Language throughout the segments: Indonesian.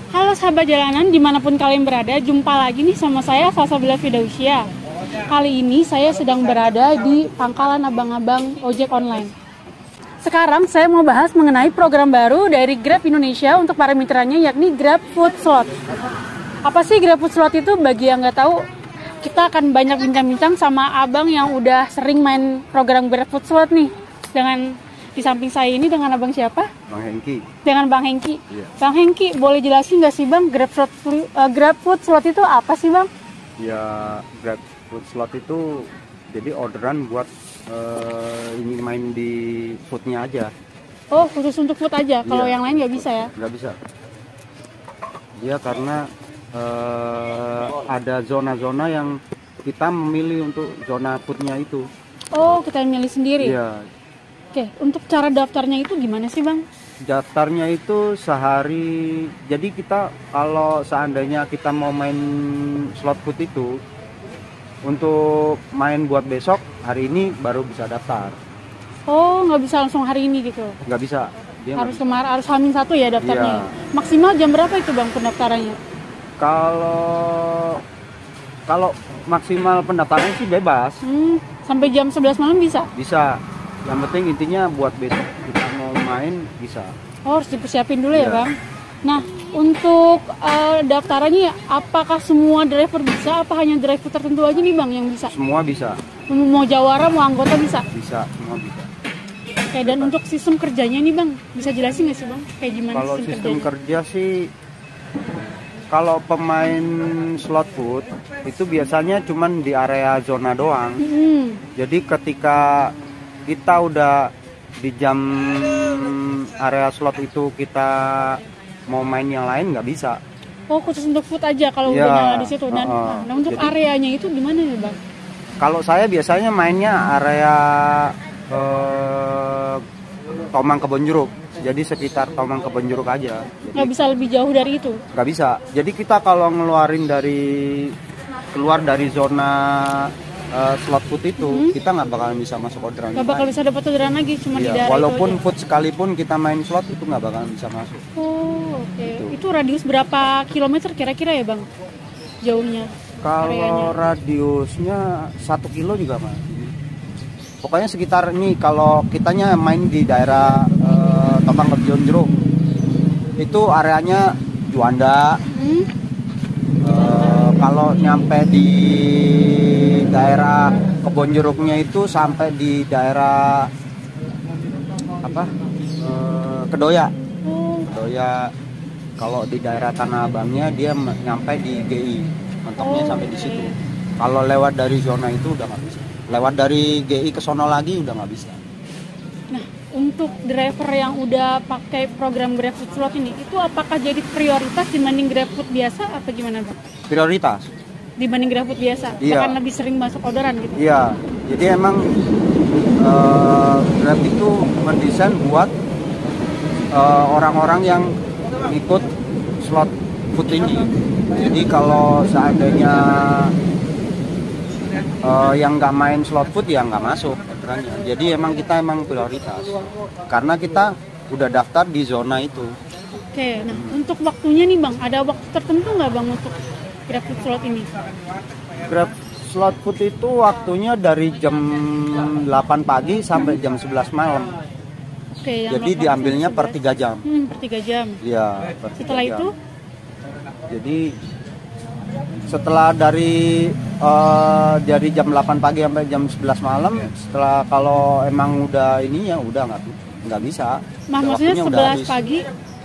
Halo sahabat jalanan, dimanapun kalian berada, jumpa lagi nih sama saya, Salsabila Firdausya. Kali ini saya sedang berada di pangkalan abang-abang ojek online. Sekarang saya mau bahas mengenai program baru dari Grab Indonesia untuk para mitranya, yakni Grab Food Slot. Apa sih Grab Food Slot itu? Bagi yang nggak tahu, kita akan banyak bincang-bincang sama abang yang udah sering main program Grab Food Slot nih. Di samping saya ini dengan abang siapa? Bang Hengki. Dengan Bang Hengki. Iya. Bang Hengki, boleh jelasin nggak sih Bang, Grab Food Slot itu apa sih Bang? Ya, Grab Food Slot itu jadi orderan buat ini main di foodnya aja. Oh, khusus untuk food aja, kalau Iya. yang lain nggak bisa ya? Nggak bisa. Dia karena ada zona-zona yang kita memilih untuk zona foodnya itu. Oh, kita milih sendiri? Iya. Oke, untuk cara daftarnya itu gimana sih Bang? Daftarnya itu sehari. Jadi kita kalau seandainya kita mau main slot food itu, untuk main buat besok, hari ini baru bisa daftar. Oh, nggak bisa langsung hari ini gitu? Nggak bisa. Dia nggak Harus bisa. kemarin, harus H-1 ya daftarnya? Iya. Maksimal jam berapa itu Bang pendaftarannya? Kalau maksimal pendaftarannya sih bebas. Sampai jam 11 malam bisa? Bisa. Yang penting intinya buat besok kita mau main bisa. Oh, harus dipersiapin dulu ya Iya. Bang? Nah, untuk daftarannya, apakah semua driver bisa? Apa hanya driver tertentu aja nih Bang yang bisa? Semua bisa. Mau jawara, mau anggota bisa? Bisa, semua bisa. Oke, dan untuk sistem kerjanya nih Bang, bisa jelasin nggak sih Bang? Kayak gimana Kalau sistem sistem kerjanya? kerja sih, kalau pemain slot food itu biasanya cuman di area zona doang. Jadi ketika kita udah di jam area slot itu kita mau main yang lain nggak bisa. Oh, khusus untuk food aja kalau Ya, udah nyala di situ. Dan nah, untuk jadi- areanya itu gimana nih Bang? Kalau saya biasanya mainnya area Tomang Kebonjeruk. Jadi sekitar Tomang Kebonjeruk aja. Nggak bisa lebih jauh dari itu? Nggak bisa. Jadi kita kalau keluar dari zona slot food itu, kita nggak bakalan bisa masuk orderan. Nggak bakal bisa dapat orderan lagi, cuma di Iya, daerah walaupun itu aja? food sekalipun kita main slot itu nggak bakalan bisa masuk. Oh, oke. Gitu. Itu radius berapa kilometer kira-kira ya Bang? Jauhnya? Kalau radiusnya 1 kilo juga mas. Pokoknya sekitar ini kalau kitanya main di daerah Tomang Kebonjeruk, itu areanya Juanda. Kalau nyampe di daerah Kebonjeruknya itu sampai di daerah apa? Kedoya. Oh, Kedoya. Kalau di daerah Tanah Abangnya dia nyampe di GI, mentoknya sampai di situ. Kalau lewat dari zona itu udah nggak bisa. Lewat dari GI ke sono lagi udah nggak bisa. nah, untuk driver yang udah pakai program GrabFood Slot ini, itu apakah jadi prioritas dibanding GrabFood biasa atau gimana Bang? Prioritas. Dibanding GrabFood biasa? Iya. Akan lebih sering masuk orderan gitu? Iya. Jadi emang Grab itu mendesain buat orang-orang yang ikut slot food ini. Jadi kalau seandainya yang nggak main slot food ya nggak masuk orderannya. Jadi emang kita prioritas karena kita udah daftar di zona itu. Oke, nah untuk waktunya nih Bang, ada waktu tertentu nggak Bang untuk GrabFood Slot ini? Grab slot food itu waktunya dari jam 8 pagi sampai jam 11 malam. Oke, yang Jadi 8 diambilnya sampai per 11. 3 jam. Per 3 jam. Iya, per 3 Setelah jam. itu? Jadi setelah dari jam 8 pagi sampai jam 11 malam, setelah kalau emang udah ini ya udah nggak bisa. Nah, Udah maksudnya waktunya udah 11 habis. pagi,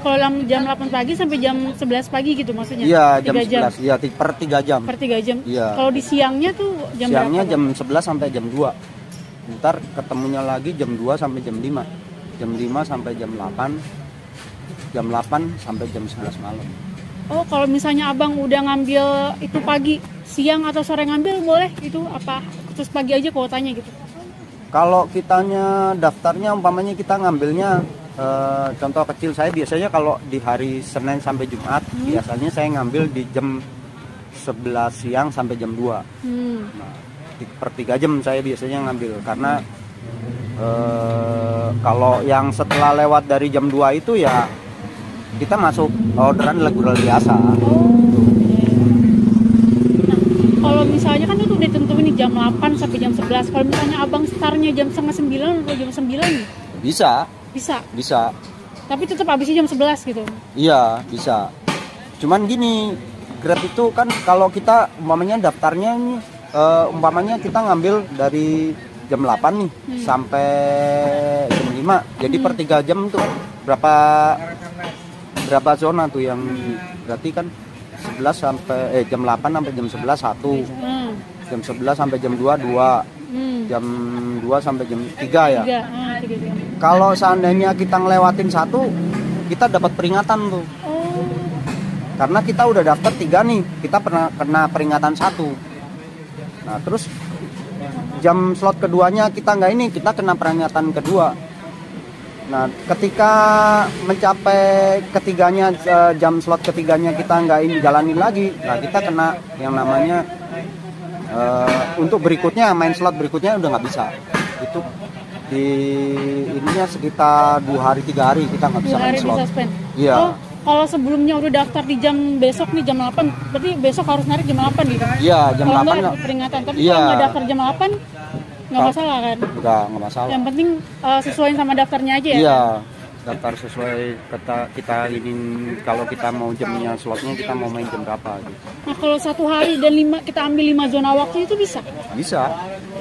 kalau jam 8 pagi sampai jam 11 pagi gitu maksudnya? Iya, jam 3 jam. 11. Iya, per 3 jam. Per 3 jam. Iya. Kalau di siangnya tuh jam Siangnya berapa? jam 11 sampai jam 2. Ntar ketemunya lagi jam 2 sampai jam 5. Jam 5 sampai jam 8. Jam 8 sampai jam 11 malam. Oh, kalau misalnya Abang udah ngambil itu pagi, siang atau sore ngambil boleh itu apa? Terus pagi aja kuotanya gitu. Kalau kitanya daftarnya umpamanya kita ngambilnya contoh kecil saya biasanya kalau di hari Senin sampai Jumat biasanya saya ngambil di jam 11 siang sampai jam 2. Nah, per 3 jam saya biasanya ngambil karena kalau yang setelah lewat dari jam 2 itu ya kita masuk orderan reguler biasa. Kalau misalnya kan itu udah ditentuin nih jam 8 sampai jam 11. Kalau misalnya abang startnya jam setengah 9 atau jam 9 nih? Bisa. Tapi tetap habisnya jam 11 gitu? Iya, bisa. Cuman gini, Grab itu kan kalau kita umpamanya daftarnya nih, umpamanya kita ngambil dari jam 8 nih sampai jam 5. Jadi per 3 jam tuh berapa zona tuh yang berarti kan 11 sampai jam 8 sampai jam 11 1. Jam 11 sampai jam 2 2. Jam 2 sampai jam 3 ya. 3. Kalau seandainya kita ngelewatin 1, kita dapat peringatan tuh. Karena kita udah daftar 3 nih, kita pernah kena peringatan 1. Nah, terus jam slot keduanya kita nggak ini, kita kena peringatan kedua. Nah, ketika mencapai ketiganya, jam slot ketiganya kita nggak ini jalanin lagi, nah kita kena yang namanya untuk berikutnya, main slot berikutnya udah nggak bisa. Itu di ininya sekitar 2 hari 3 hari kita nggak bisa main slot. Iya. Oh, kalau sebelumnya udah daftar di jam besok nih jam 8, berarti besok harus narik jam 8 gitu? Iya, jam 8 ada peringatan. Tapi kalau nggak daftar jam 8 nggak masalah kan? Nggak masalah. Yang penting sesuaiin sama daftarnya aja ya? Iya, daftar sesuai kita ini, kalau kita mau jamnya slotnya kita mau main jam berapa gitu. Nah, kalau 1 hari dan kita ambil 5 zona waktu itu bisa? Bisa.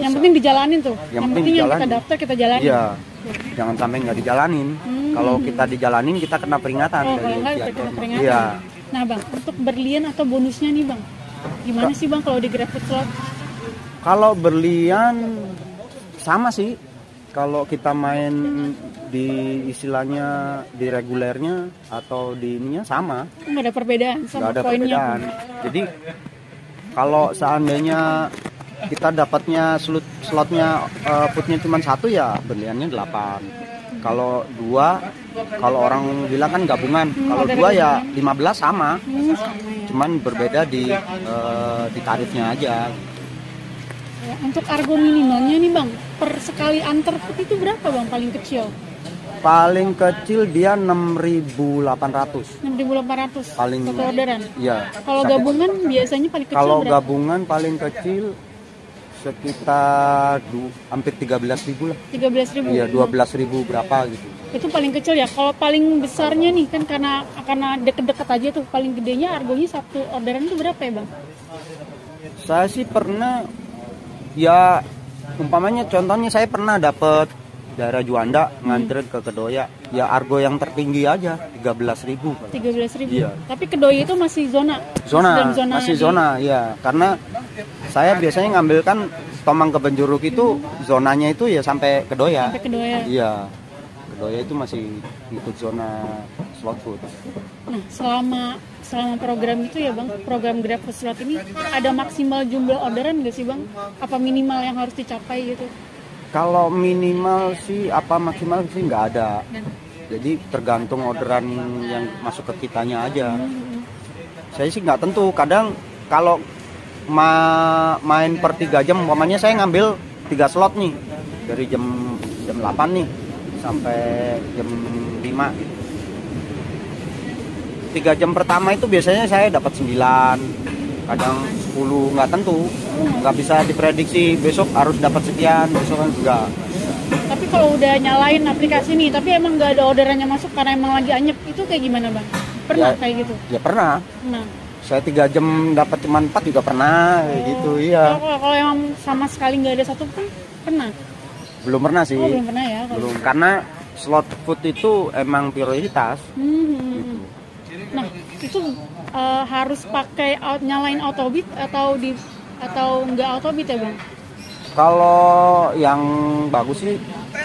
Yang penting dijalanin tuh? Yang penting yang kita daftar kita jalanin? Iya, jangan sampai nggak dijalanin. Kalau kita dijalanin kita kena peringatan. Kalau nggak kita kena peringatan. Iya. Nah bang, untuk berlian atau bonusnya nih bang, gimana sih bang kalau di GrabFood slot? Kalau berlian sama sih. Kalau kita main di istilahnya di regulernya atau di ininya sama. Nggak ada perbedaan sama poinnya. Jadi kalau seandainya kita dapatnya slotnya putnya cuma 1 ya berliannya 8. Kalau 2, kalau orang bilang kan gabungan. Kalau 2 ya 15 sama. Cuman berbeda di tarifnya aja. Ya, untuk argo minimalnya nih bang, per sekali antar put itu berapa bang paling kecil? Paling kecil dia 6.800. 6.800 paling satu orderan? Iya. Kalau gabungan biasanya paling kecil kalau berapa? Gabungan paling kecil sekitar hampir 13.000 lah. 13.000? Iya, 12.000 berapa gitu. Itu paling kecil ya. Kalau paling besarnya nih kan karena deket-deket aja tuh, paling gedenya argonya satu orderan itu berapa ya bang? Saya sih pernah, ya umpamanya contohnya saya pernah dapat daerah Juanda nganterin ke Kedoya, ya argo yang tertinggi aja 13.000. 13.000. Iya. Tapi Kedoya itu masih zona. Masih zona, ya. Karena saya biasanya ngambil kan Tomang ke Benjuruk itu zonanya itu ya sampai Kedoya. Sampai Kedoya. Iya. Kedoya itu masih ikut zona slot food. Nah, selama program itu ya bang, program GrabFood slot ini ada maksimal jumlah orderan nggak sih bang? Apa minimal yang harus dicapai gitu? Kalau minimal sih, apa maksimal sih nggak ada. Jadi tergantung orderan yang masuk ke kitanya aja. Saya sih nggak tentu. Kadang kalau main per 3 jam, umpamanya saya ngambil 3 slot nih dari jam 8 nih sampai jam 5 gitu. 3 jam pertama itu biasanya saya dapat 9, kadang 10, nggak tentu, nggak bisa diprediksi besok harus dapat sekian, besok kan enggak. Tapi kalau udah nyalain aplikasi nih, tapi emang nggak ada orderannya masuk karena emang lagi anyep, itu kayak gimana bang? Pernah ya, kayak gitu? Ya pernah. Nah. Saya 3 jam dapat cuma 4 juga pernah, kayak gitu, iya. Kalau emang sama sekali nggak ada satu pun pernah? Belum pernah sih. Oh, belum pernah ya? Belum, karena slot food itu emang prioritas. Gitu. Nah, itu harus pakai nyalain autobit atau nggak autobit ya bang? Kalau yang bagus sih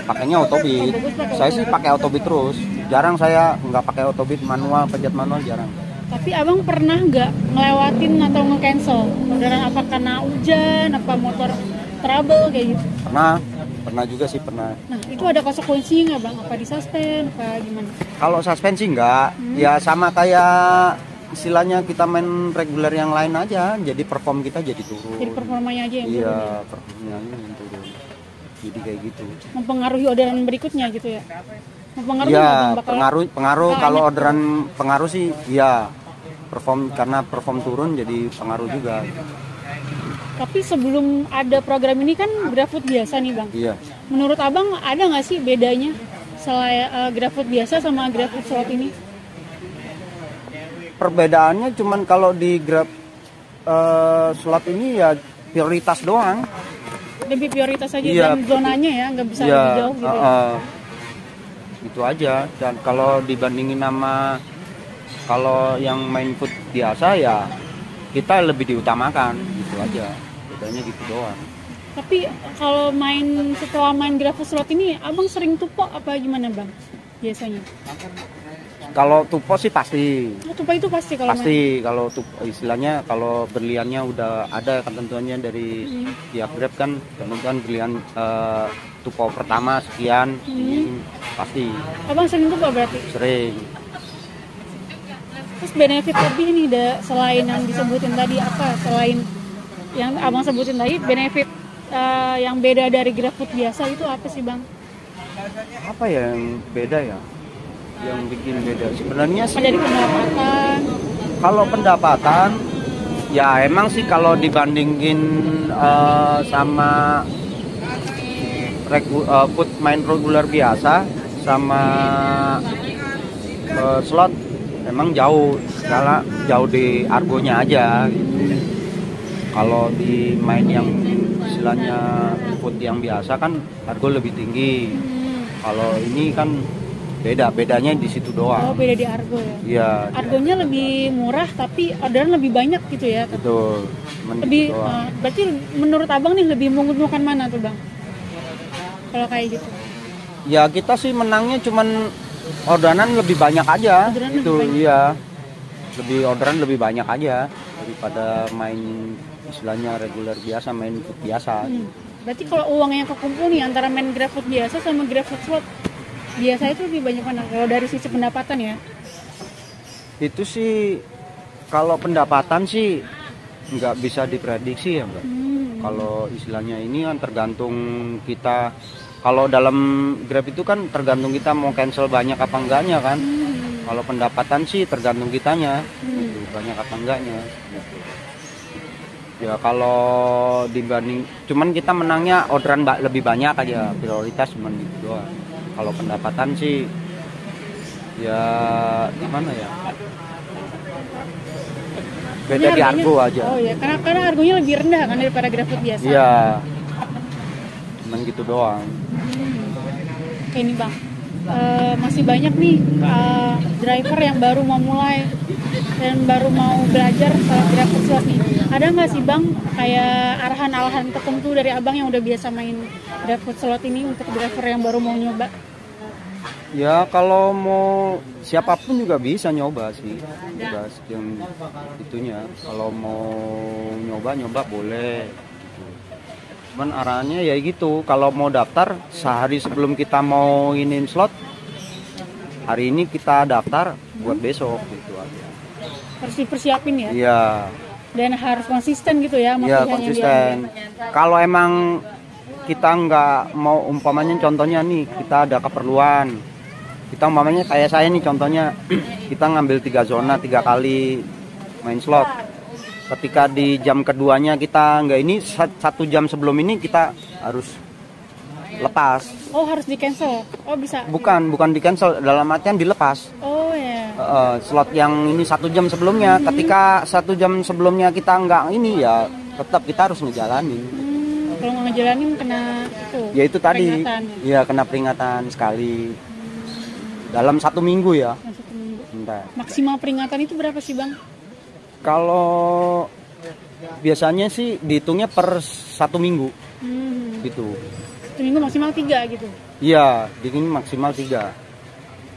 pakainya autobit. Saya sih pakai autobit terus. Jarang saya nggak pakai autobit manual, pencet manual jarang. Tapi abang pernah nggak ngelewatin atau nge-cancel orderan apa karena hujan, apa motor trouble kayak gitu? Pernah juga sih, pernah. Nah, itu ada konsekuensinya nggak bang? Apa disuspend, apa gimana? Kalau suspend sih enggak, ya sama kayak istilahnya kita main reguler yang lain aja, jadi perform kita jadi turun. Jadi performanya aja yang turun. Iya, performanya yang turun. Jadi kayak gitu. Mempengaruhi orderan berikutnya gitu ya. Mempengaruhi Ya, nggak, Bang? pengaruh Bakal kalau banyak. orderan pengaruh sih ya. Karena perform turun jadi pengaruh juga. Tapi sebelum ada program ini kan GrabFood biasa nih, Bang. Iya. Menurut Abang ada nggak sih bedanya selain GrabFood biasa sama GrabFood slot ini? Perbedaannya cuman kalau di Grab slot ini ya prioritas doang. Lebih prioritas aja Iya. dan zonanya ya, nggak bisa Iya, lebih jauh gitu. Ya. itu aja. Dan kalau dibandingin sama kalau yang main food biasa ya kita lebih diutamakan gitu aja. Bedanya gitu doang. Tapi kalau setelah main GrabFood slot ini, Abang sering tupo apa gimana, Bang? Biasanya. Kalau tupo sih pasti. Oh, tupo itu pasti kalau main. Pasti kalau istilahnya kalau berliannya udah ada ketentuannya dari pihak Grab kan ketentuan berlian tupo pertama sekian pasti Abang sering tupo berarti? sering. Terus benefit lebih nih selain yang disebutin tadi apa? Selain yang Abang sebutin tadi, benefit yang beda dari GrabFood biasa itu apa sih, Bang? Apa ya yang beda ya? Yang bikin beda sebenarnya Apa sih dari pendapatan? kalau pendapatan ya emang sih kalau dibandingin sama food main reguler biasa sama slot emang jauh di argonya aja gitu. Kalau di main yang istilahnya food yang biasa kan argo lebih tinggi. Kalau ini kan bedanya di situ Oh, doang. beda di argo ya. Iya, Argonya lebih murah tapi orderan lebih banyak gitu ya. betul. Cuman Lebih gitu doang. berarti menurut Abang nih lebih menguntungkan mana tuh, Bang? Kalau kayak gitu. Ya kita sih menangnya cuman orderan lebih banyak aja. Orderan Itu lebih banyak. iya. Orderan lebih banyak aja daripada main istilahnya reguler biasa, main food biasa. Berarti kalau uang yang kekumpul nih antara main GrabFood biasa sama GrabFood slot biasa itu lebih banyak mana? Kalau dari sisi pendapatan ya? Itu sih kalau pendapatan sih nggak bisa diprediksi ya Mbak. Kalau istilahnya ini kan tergantung kita. Kalau dalam Grab itu kan tergantung kita mau cancel banyak apa enggaknya kan. Kalau pendapatan sih tergantung kitanya, gitu, banyak apa enggaknya. Gitu. Ya kalau dibanding, cuman kita menangnya orderan lebih banyak aja, prioritas cuman gitu doang. Kalau pendapatan sih ya gimana ya? Beda di Harganya- argo aja. Oh ya, karena argonya lebih rendah kan daripada GrabFood biasa. Iya. Cuman gitu doang. Oke nih, Bang. Masih banyak nih driver yang baru mau mulai dan baru mau belajar soal GrabFood slot nih. Ada nggak sih, Bang, kayak arahan-arahan tertentu dari Abang yang udah biasa main GrabFood slot ini untuk driver yang baru mau nyoba? Ya kalau mau siapapun juga bisa nyoba sih, bebas yang itunya. Kalau mau nyoba boleh. Cuman arahannya ya gitu. Kalau mau daftar sehari sebelum kita mau iniin slot, hari ini kita daftar buat besok gitu aja. Harus dipersiapin ya? Iya, Dan harus konsisten gitu ya? sama iya pilihan yang konsisten. Kalau emang kita nggak mau umpamanya contohnya nih kita ada keperluan. Kita umpamanya kayak saya nih contohnya kita ngambil 3 zona 3 kali main slot. Ketika di jam keduanya kita nggak ini 1 jam sebelum ini kita harus lepas. Oh, harus di cancel? Oh, bisa? Bukan di cancel, dalam artian dilepas. Oh ya. Slot yang ini 1 jam sebelumnya. Ketika 1 jam sebelumnya kita nggak ini ya tetap kita harus ngejalanin. Kalau nggak ngejalanin kena itu. Ya itu tadi. peringatan. Ya kena peringatan sekali. Dalam 1 minggu ya. Masuk ke minggu. Bentar. Maksimal peringatan itu berapa sih, Bang? Kalau biasanya sih dihitungnya per 1 minggu gitu. 1 minggu maksimal 3 gitu. Iya, ini maksimal 3.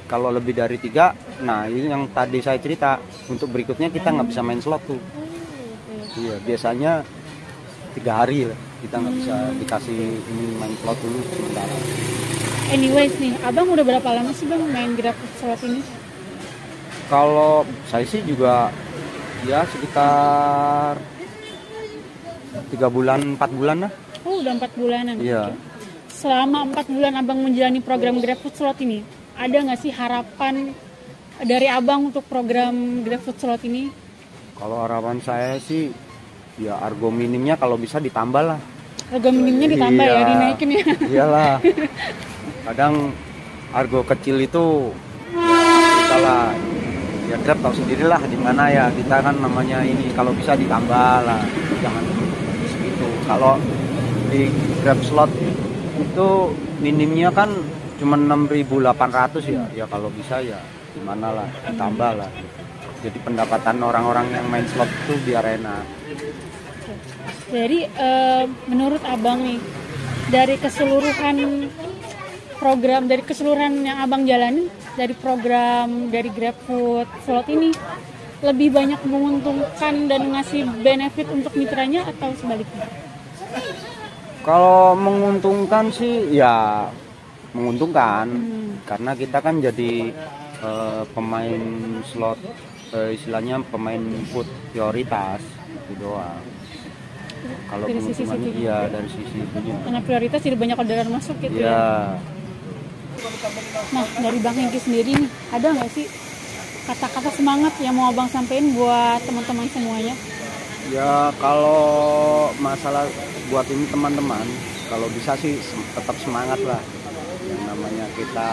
Kalau lebih dari 3, nah ini yang tadi saya cerita. Untuk berikutnya kita nggak bisa main slot tuh. Iya, biasanya 3 hari lah. Kita nggak bisa dikasih ini main slot dulu sementara. Anyways nih, Abang udah berapa lama sih, Bang, main GrabFood slot ini? Kalau saya sih juga ya sekitar 3 bulan, 4 bulan lah. Oh, udah 4 bulanan. Iya. Selama 4 bulan Abang menjalani program GrabFood slot ini, ada nggak sih harapan dari abang untuk program GrabFood Slot ini? Kalau harapan saya sih ya argo minimnya kalau bisa ditambah lah. Harga minimnya ditambah Iya. ya, dinaikin ya. Iyalah. Kadang argo kecil itu ya kita lah ya Grab tahu sendirilah di mana ya, kita kan namanya ini kalau bisa ditambah lah, jangan segitu. Kalau di Grab Slot itu minimnya kan cuma 6.800 ya, ya kalau bisa ya gimana lah ditambah lah. Jadi pendapatan orang-orang yang main slot itu biar enak. Jadi menurut abang nih, dari keseluruhan program, dari keseluruhan yang abang jalani, dari program dari GrabFood Slot ini, lebih banyak menguntungkan dan ngasih benefit untuk mitranya atau sebaliknya? Kalau menguntungkan sih ya menguntungkan, karena kita kan jadi pemain slot, istilahnya pemain food prioritas itu doang. Kalau Dari sisi keuntungannya situ. iya dari sisi itunya. Karena prioritas jadi banyak orderan masuk gitu ya. Iya. Nah, dari Bang Hengki sendiri nih, ada nggak sih kata-kata semangat yang mau abang sampein buat teman-teman semuanya? Ya kalau masalah buat ini teman-teman, kalau bisa sih tetap semangat lah. Yang namanya kita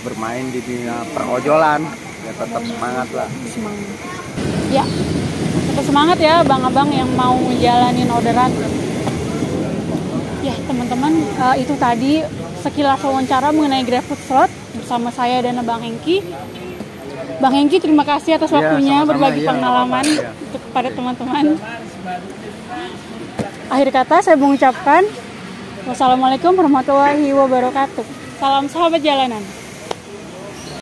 bermain di dunia perojolan, ya tetap semangat lah. Semangat. Ya, tetap semangat ya abang-abang yang mau ngejalanin orderan. Ya teman-teman, itu tadi sekilas wawancara mengenai GrabFood Slot bersama saya dan Bang Hengki. Bang Hengki, terima kasih atas waktunya sama-sama, berbagi iya, pengalaman iya. untuk kepada teman-teman. Akhir kata saya mengucapkan wassalamualaikum warahmatullahi wabarakatuh. Salam sahabat jalanan.